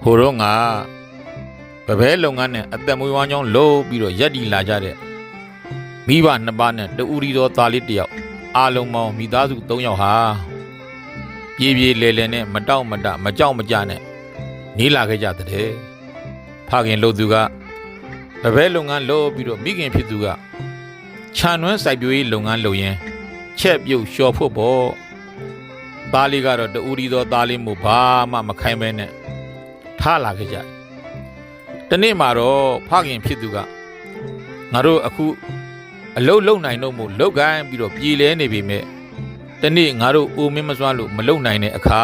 ဟိုတော့ငါဗဘဲလုပ်ငန်းနဲ့အသက်မွေးဝမ်းကြောင်းလုပ်ပြီးတော့ရက်တီလာကြတဲ့မိဘနှစ်ပါးနဲ့တူရီတော်သားလေးတယောက်အားလုံးပေါင်းမိသားစု3ယောက်ဟာပြေးပြေးလဲလဲနဲ့မတောင့်မတမကြောက်မကြနဲ့နေလာခဲ့ကြတဲ့ဖခင်လို့သူကဗဘဲလုပ်ငန်းလုပ်ပြီးတော့မိခင်ဖြစ်သူကခြံနွမ်းစိုက်ပျိုးရေးလုပ်ငန်းလုပ်ရင်းချက်ပြုတ်လျှော်ဖို့ပေါ့သားလေးကတော့တူရီတော်သားလေးမို့ဘာမှမခိုင်းပဲနဲ့ထားလာခဲ့ကြတနေ့မှာတော့ဖခင်ဖြစ်သူကငါတို့အခုအလုတ်လုံနိုင်တော့မို့လောက်ကိုင်းပြီးတော့ပြည်လဲနေပြီမဲ့တနေ့ငါတို့အိုမင်းမစွမ်းလို့မလုံနိုင်တဲ့အခါ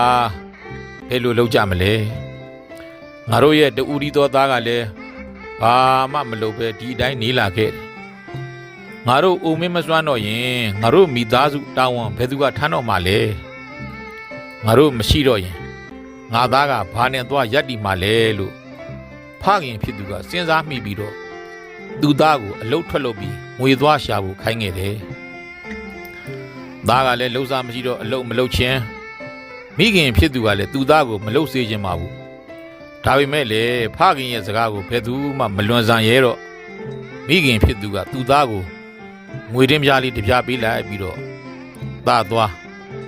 ဘယ်လိုလုပ်ကြမလဲငါတို့ရဲ့တူရီတော်သားကလည်းဘာမှမလုပ်ပဲဒီအတိုင်းနေလာခဲ့တယ်ငါတို့အိုမင်းမစွမ်းတော့ရင်ငါတို့မိသားစုတာဝန်ဘယ်သူကထမ်းတော့မှလဲငါတို့မရှိတော့ရင်ငါသားကဘာနဲ့သွားရက်တီမှလဲလို့ဖခင်ဖြစ်သူကစဉ်းစားမိပြီးတော့သူသားကိုအလုတ်ထွက်လုပ်ပြီးငွေသွားရှာဖို့ခိုင်းခဲ့တယ်သားကလည်းလှုပ်ရှားမရှိတော့အလုတ်မလုပ်ချင်းမိခင်ဖြစ်သူကလည်းသူသားကိုမလှုပ်စေခြင်းပါဘူးဒါပေမဲ့လေဖခင်ရဲ့စကားကိုဘယ်သူမှမလွန်ဆန်ရဲတော့မိခင်ဖြစ်သူကသူသားကိုငွေတင်းပြားလေးတစ်ပြားပေးလိုက်ပြီးတော့သားသွား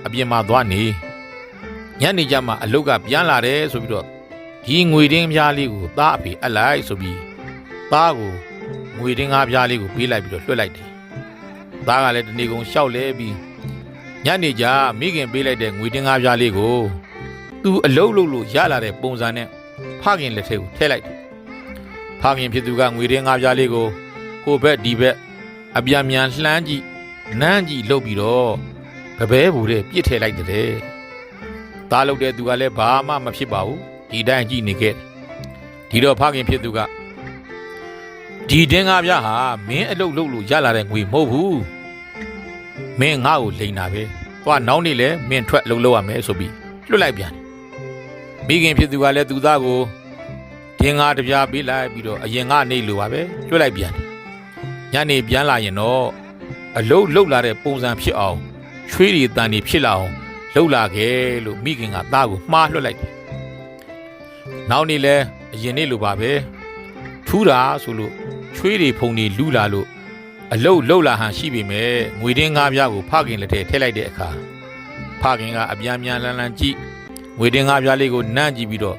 အပြင်မှာသွားနေညနေကျမှအလုတ်ကပြန်လာတယ်ဆိုပြီးတော့ဒီငွေတင်းပြားလေးကိုသားအဖေအပ်လိုက်ဆိုပြီးသားကိုငွေတင်းပြားလေးကိုပေးလိုက်ပြီးတော့လွှတ်လိုက်တယ်သားကလည်းတနေ့ကုန်ရှောက်လဲပြီးညနေကျမိခင်ပေးလိုက်တဲ့ငွေတင်းပြားလေးကိုသူအလုတ်လို့ရလာတဲ့ပုံစံနဲ့ဖခင်လက်ထဲကိုထည့်လိုက်တယ်ဖခင်ဖြစ်သူကငွေတင်းပြားလေးကိုကိုဘက်ဒီဘက်အပြန်မြန်လှမ်းကြည့်နမ်းကြည့်လှုပ်ပြီးတော့ဗဘဲဘူးတဲ့ပြစ်ထည့်လိုက်တဲ့သားလုပ်တဲ့သူကလည်းဘာမှမဖြစ်ပါဘူးဒီတိုင်းကြည့်နေခဲ့ဒီတော့ဖခင်ဖြစ်သူကဒီတင်းကားပြဟာမင်းအလုပ်လုပ်လို့ရလာတဲ့ငွေမဟုတ်ဘူးမင်းငါ့ကိုလိန်တာပဲသွားနောက်နေ့လဲမင်းထွက်လုပ်ရမယ်ဆိုပြီးလွှတ်လိုက်ပြန်မိခင်ဖြစ်သူကလည်းသူသားကိုတင်းကားတစ်ပြားပေးလိုက်ပြီးတော့အရင်ကနေလိုပါပဲလွှတ်လိုက်ပြန်ညနေပြန်လာရင်တော့အလုပ်လုပ်လာတဲ့ပုံစံဖြစ်အောင်ချွေးရီတန်တွေဖြစ်လာအောင်လှုပ်လာခဲ့လို့မိခင်ကသားကိုမှားလွှတ်လိုက်တယ်နောက်နေ့လဲအရင်နေ့လိုပါပဲထူးတာဆိုလို့ချွေးတွေဖုန်တွေလူလာလို့အလုတ်လှုပ်လာဟန်ရှိပေမဲ့ငွေတင်းကားပြားကိုဖခင်လက်ထဲထည့်လိုက်တဲ့အခါဖခင်ကအပြန်ပြန်လန်းလန်းကြည့်ငွေတင်းကားပြားလေးကိုနမ်းကြည့်ပြီးတော့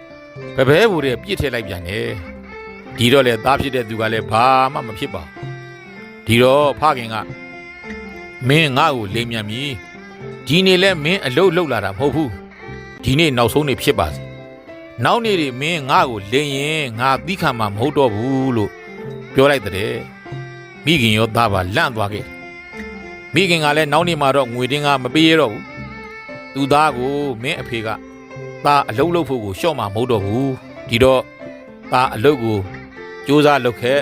ဘဘဲဘူတဲ့ပြစ်ထည့်လိုက်ပြန်တယ်ဒီတော့လေသားဖြစ်တဲ့သူကလည်းဘာမှမဖြစ်ပါဒီတော့ဖခင်ကမင်းငါ့ကိုလိမ်မြန်ပြီဒီနေ့လဲမင်းအလုတ်လှုပ်လာတာမဟုတ်ဘူးဒီနေ့နောက်ဆုံးနေ့ဖြစ်ပါစေနောက်နေ့တွေမင်းငါ့ကိုလိမ်ရင်ငါသီးခံမှာမဟုတ်တော့ဘူးလို့ပြောလိုက်တဲ့မိခင်ရောသားပါလန့်သွားခဲ့မိခင်ကလည်းနောက်နေ့မှာတော့ငွေတင်းကမပေးရတော့ဘူးသူသားကိုမင်းအဖေကသားအလုတ်လုပ်ဖို့ကိုရှော့မှာမဟုတ်တော့ဘူးဒီတော့သားအလုတ်ကိုစူးစမ်းလုပ်ခဲ့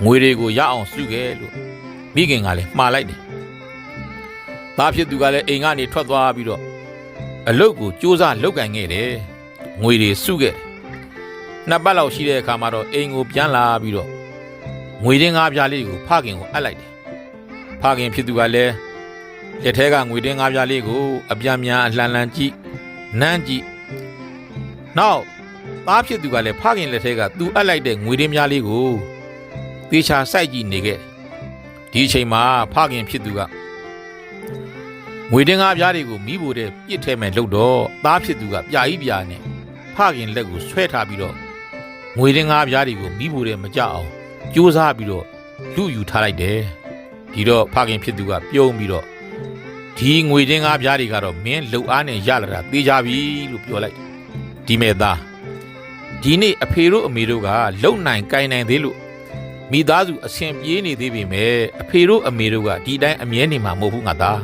ငွေတွေကိုရအောင်စုခဲ့လို့မိခင်ကလည်းမှားလိုက်တယ်သားဖြစ်သူကလည်းအိမ်ကနေထွက်သွားပြီးတော့အလုတ်ကိုစူးစမ်းလုပ်ကင်ခဲ့တယ်ငွေတွေစုခဲ့နှစ်ပတ်လောက်ရှိတဲ့အခါမှာတော့အိမ်ကိုပြန်လာပြီးတော့ငွေတင်းကားပြားလေးကိုဖခင်ကိုအပ်လိုက်တယ်ဖခင်ဖြစ်သူကလည်းလက်ထဲကငွေတင်းကားပြားလေးကိုအပြန်မြန်အလှန်လှန်ကြည့်နမ်းကြည့်နောက်သားဖြစ်သူကလည်းဖခင်လက်ထဲကသူအပ်လိုက်တဲ့ငွေတင်းပြားလေးကိုသေချာစိုက်ကြည့်နေခဲ့ဒီအချိန်မှာဖခင်ဖြစ်သူကငွေတင်းကားပြားတွေကိုမိဖို့တဲ့ပြစ်ထဲမဲ့လို့တော့သားဖြစ်သူကပြာကြီးပြာနဲ့ဖခင်လက်ကိုဆွဲထားပြီးတော့ငွေတင်းကားပြားတွေကိုမိဖို့တဲ့မကြအောင်ကြိုးစားပြီးတော့လူယူထားလိုက်တယ်ဒီတော့ဖခင်ဖြစ်သူကပြုံးပြီးတော့ဒီငွေတင်းကားပြားတွေကတော့မင်းလှုပ်အားနဲ့ရလာတာသိကြပြီလို့ပြောလိုက်ဒီမဲ့သားဒီနေ့အဖေတို့အမေတို့ကလုံနိုင်ကိုင်နိုင်သေးလို့မိသားစုအဆင်ပြေးနေသေးပေမဲ့အဖေတို့အမေတို့ကဒီတိုင်းအမြဲနေမှာမဟုတ်ဘူးငါသား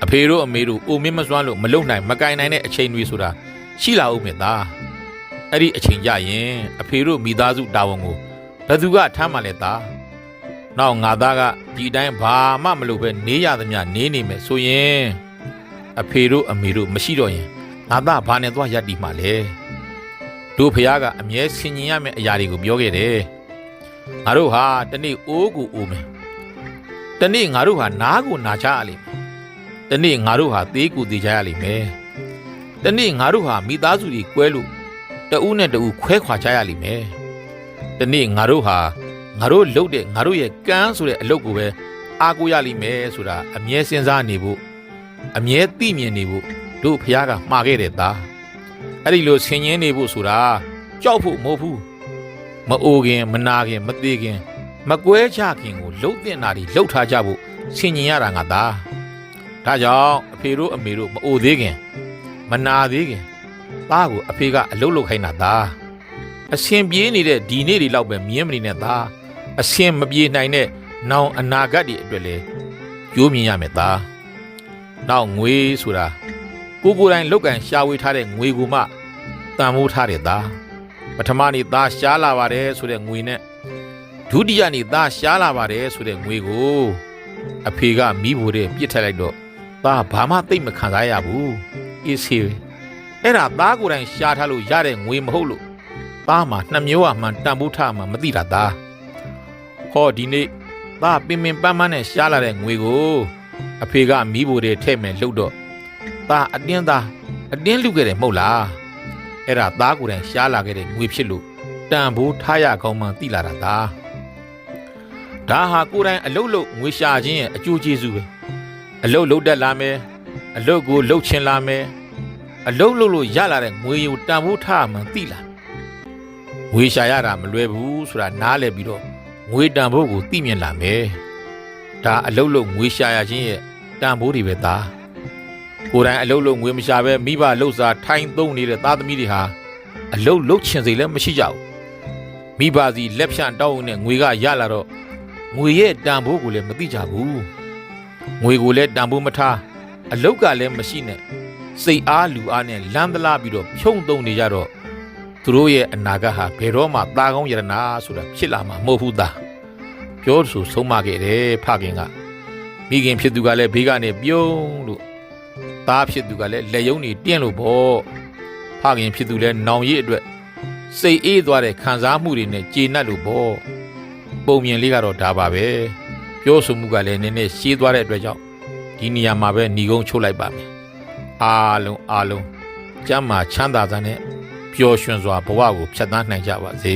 အဖေတို့အမေတို့အိုမင်းမစွမ်းလို့မလုံနိုင်မကိုင်နိုင်တဲ့အချိန်တွေဆိုတာရှိလာဦးမယ်သားအဲ့ဒီအချိန်ကြရင်အဖေတို့မိသားစုတာဝန်ကိုဘယ်သူကထမ်းမှလဲသားနောက်ငါသားကဒီတိုင်းဘာမှမလုပ်ပဲနေရသမျှနေနေမယ်ဆိုရင်အဖေတို့အမေတို့မရှိတော့ရင်ငါသားဘာနဲ့သွားရက်တီမှလဲတို့ဖခင်ကအမြဲဆင်ញင်ရမယ့်အရာတွေကိုပြောခဲ့တယ်ငါတို့ဟာတနေ့အိုးကိုအိုးမယ်တနေ့ငါတို့ဟာနားကိုနာချရလိမ့်မယ်တနေ့ငါတို့ဟာသေးကိုသေးချရလိမ့်မယ် တနေ့ငါတို့ဟာမိသားစုတွေကွဲလို့တဦးနဲ့တဦးခွဲခွာကြရလိမ့်မယ်တနေ့ငါတို့ဟာငါတို့လုပ်တဲ့ငါတို့ရဲ့ကမ်းဆိုတဲ့အလုပ်ကိုပဲအားကိုးရလိမ့်မယ်ဆိုတာအမြဲစဉ်းစားနေဖို့အမြဲသိမြင်နေဖို့တို့ဖခင်ကမှာခဲ့တဲ့သားအဲ့ဒီလိုဆင်ញင်းနေဖို့ဆိုတာကြောက်ဖို့မဟုတ်ဘူးမအိုခင်မနာခင်မသေးခင်မကွဲချခင်ကိုလှုပ်တင်တာတွေလှုပ်ထားကြဖို့ဆင်ញင်ရတာငါသားဒါကြောင့်အဖေတို့အမေတို့မအိုသေးခင်မနာသေးခင်သားကိုအဖေကအလုပ်လုပ်ခိုင်းတာသားအရှင်ပြေးနေတဲ့ဒီနေ့တွေလောက်ပဲမြင်းမနေနဲ့သားအရှင်မပြေနိုင်တဲ့နောင်အနာဂတ်တွေအတွက်လေကျိုးမြင်ရမယ်သားနောက်ငွေဆိုတာကိုယ်တိုင်လောက်ကန်ရှာဝေထားတဲ့ငွေကိုမှတန်ဖိုးထားတဲ့သားပထမနေ့သားရှားလာပါတယ်ဆိုတဲ့ငွေနဲ့ဒုတိယနေ့သားရှားလာပါတယ်ဆိုတဲ့ငွေကိုအဖေကမိဖို့တဲ့ပြစ်ထက်လိုက်တော့သားဘာမှသိမ့်မခံစားရဘူးအေးဆေးအဲ့ဒါသားကိုယ်တိုင်ရှားထားလို့ရတဲ့ငွေမဟုတ်လို့သားမှာနှစ်မျိုးအမှန်တန်ဖိုးထားမှမသိတာသားဟောဒီနေ့သားပင်ပင်ပန်းပန်းနဲ့ရှားလာတဲ့ငွေကိုအဖေကမိဖို့တဲ့ထဲ့မယ်လှုပ်တော့သားအတင်းလူခဲ့တယ်မဟုတ်လားအဲ့ဒါသားကိုယ်တိုင်ရှားလာခဲ့တဲ့ငွေဖြစ်လို့တန်ဖိုးထားရကောင်းမှသိလာတာသားဒါဟာကိုယ်တိုင်အလုတ်လုတ်ငွေရှာခြင်းရဲ့အကျိုးကျေးဇူးပဲအလုတ်လုတ်တက်လာမယ်အလုတ်ကိုလုတ်ချင်လာမယ်အလုတ်လုတ်လို့ရလာတဲ့ငွေကိုတန်ဖိုးထားမှသိလာငွေရှာရတာမလွယ်ဘူးဆိုတာနားလည်ပြီးတော့ငွေတန်ဖိုးကိုသိမြင်လာမယ်ဒါအလုတ်လုတ်ငွေရှာရခြင်းရဲ့တန်ဖိုးတွေပဲသားကိုယ်တိုင်အလုတ်လုတ်ငွေမရှာပဲမိဘလှုပ်စားထိုင်သုံးနေတဲ့သားသမီးတွေဟာအလုတ်လုတ်ချင်စိတ်လည်းမရှိကြဘူးမိဘစီလက်ဖြန့်တောင်းနေတဲ့ငွေကရလာတော့ငွေရဲ့တန်ဖိုးကိုလည်းမသိကြဘူးငွေကိုလည်းတန်ဖိုးမထားအလုတ်ကလည်းမရှိနဲ့စိတ်အားလူအားနဲ့လမ်းသလားပြီးတော့ဖြုံသုံးနေကြတော့သူတို့ရဲ့အနာဂတ်ဟာဘယ်တော့မှตาကောင်းရတနာဆိုတာဖြစ်လာမှာမဟုတ်ဘူးသားပြောဆိုဆုံးမခဲ့တယ်ဖခင်ကမိခင်ဖြစ်သူကလည်းဘေးကနေပြုံးလို့သားဖြစ်သူကလည်းလက်ယုံနေတင်းလို့ပေါ့ဖခင်ဖြစ်သူလည်းနောင်ရည်အတွက်စိတ်အေးသွားတဲ့ခံစားမှုတွေနဲ့ကျေနပ်လို့ပေါ့ပုံမြင်လေးကတော့ဒါပါပဲပြောဆိုမှုကလည်းနည်းနည်းရှည်သွားတဲ့အတွက်ကြောင့်ဒီနေရာမှာပဲညီကုန်းချုပ်လိုက်ပါမယ်အားလုံးကျမ်းမာချမ်းသာစွာနဲ့ပျော်ရွှင်စွာဘဝကိုဖြတ်သန်းနိုင်ကြပါစေ